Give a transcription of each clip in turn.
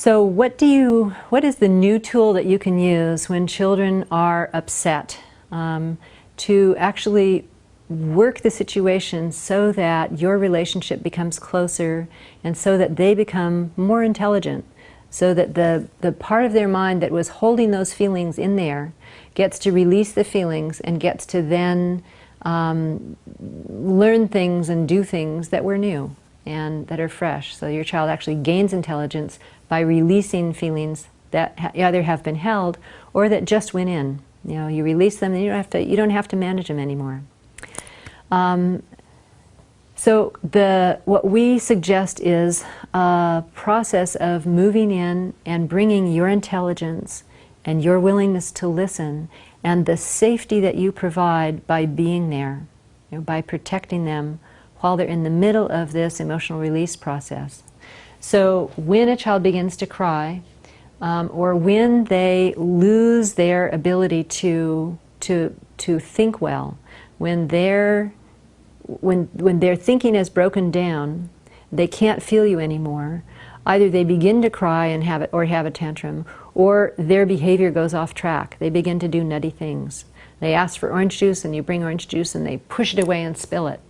So what is the new tool that you can use when children are upset to actually work the situation so that your relationship becomes closer and so that they become more intelligent, so that the part of their mind that was holding those feelings in there gets to release the feelings and gets to then learn things and do things that were new and that are fresh. So your child actually gains intelligence by releasing feelings that either have been held or that just went in. You know, you release them and you don't have to manage them anymore. So what we suggest is a process of moving in and bringing your intelligence and your willingness to listen and the safety that you provide by being there, you know, by protecting them while they're in the middle of this emotional release process. So when a child begins to cry, or when they lose their ability to think well, when their thinking is broken down, they can't feel you anymore. Either they begin to cry and have a tantrum, or their behavior goes off track. They begin to do nutty things. They ask for orange juice and you bring orange juice and they push it away and spill it.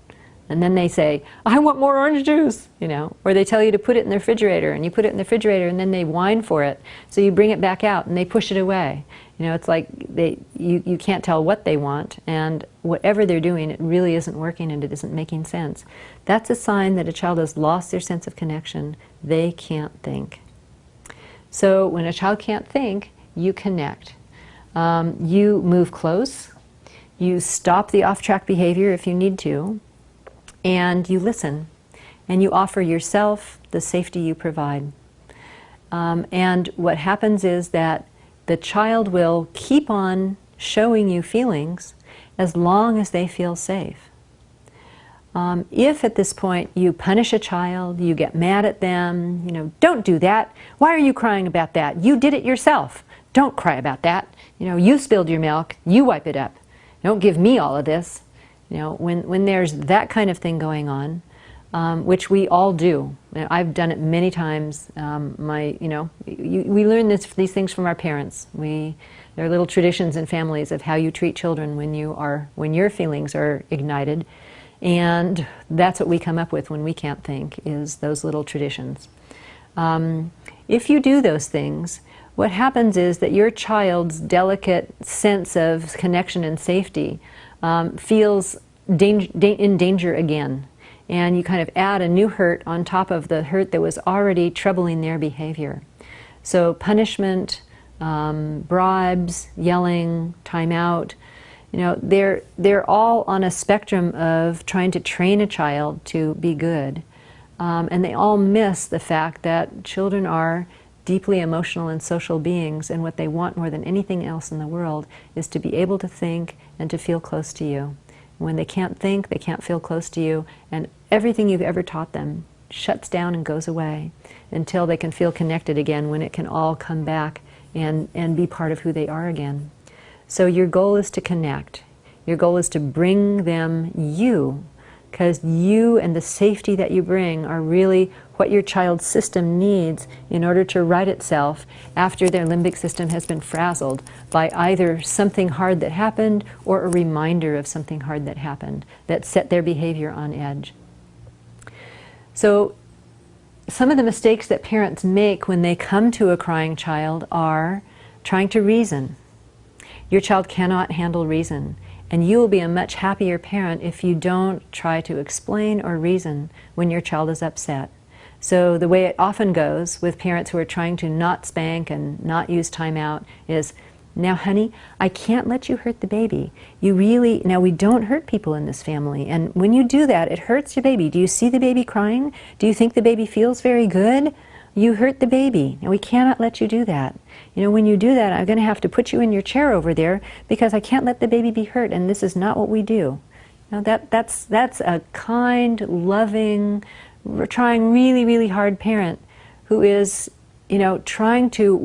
And then they say, I want more orange juice, you know. Or they tell you to put it in the refrigerator and you put it in the refrigerator and then they whine for it. So you bring it back out and they push it away. You know, it's like you can't tell what they want, and whatever they're doing, it really isn't working and it isn't making sense. That's a sign that a child has lost their sense of connection. They can't think. So when a child can't think, you connect. You move close. You stop the off-track behavior if you need to. And you listen. And you offer yourself the safety you provide. And what happens is that the child will keep on showing you feelings as long as they feel safe. If at this point you punish a child, you get mad at them, you know, don't do that. Why are you crying about that? You did it yourself. Don't cry about that. You know, you spilled your milk, you wipe it up. Don't give me all of this. You know, when there's that kind of thing going on, which we all do. I've done it many times. We learn these things from our parents. There are little traditions in families of how you treat children when your feelings are ignited, and that's what we come up with when we can't think, is those little traditions. If you do those things, what happens is that your child's delicate sense of connection and safety feels in danger again. And you kind of add a new hurt on top of the hurt that was already troubling their behavior. So punishment, bribes, yelling, timeout, you know, they're all on a spectrum of trying to train a child to be good. And they all miss the fact that children are deeply emotional and social beings, and what they want more than anything else in the world is to be able to think and to feel close to you. When they can't think, they can't feel close to you, and everything you've ever taught them shuts down and goes away until they can feel connected again, when it can all come back and be part of who they are again. So your goal is to connect. Your goal is to bring them you, because you and the safety that you bring are really what your child's system needs in order to right itself after their limbic system has been frazzled by either something hard that happened or a reminder of something hard that happened that set their behavior on edge. So some of the mistakes that parents make when they come to a crying child are trying to reason. Your child cannot handle reason. And you will be a much happier parent if you don't try to explain or reason when your child is upset. So the way it often goes with parents who are trying to not spank and not use timeout is, now honey, I can't let you hurt the baby. Now we don't hurt people in this family, and when you do that, it hurts your baby. Do you see the baby crying? Do you think the baby feels very good? You hurt the baby, and we cannot let you do that. You know, when you do that, I'm going to have to put you in your chair over there because I can't let the baby be hurt, and this is not what we do. Now that's a kind, loving, trying really, really hard parent who is, you know, trying to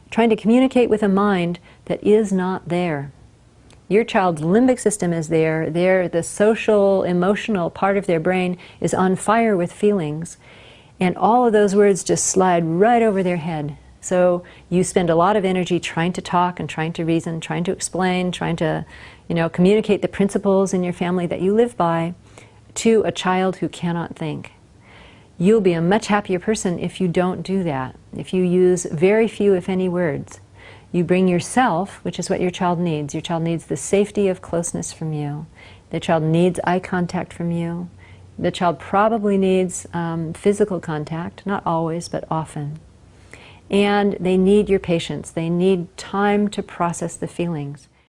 communicate with a mind that is not there. Your child's limbic system is there. The social, emotional part of their brain is on fire with feelings. And all of those words just slide right over their head. So you spend a lot of energy trying to talk and trying to reason, trying to explain, trying to, communicate the principles in your family that you live by to a child who cannot think. You'll be a much happier person if you don't do that, if you use very few, if any, words. You bring yourself, which is what your child needs. Your child needs the safety of closeness from you. The child needs eye contact from you. The child probably needs physical contact, not always, but often. And they need your patience. They need time to process the feelings.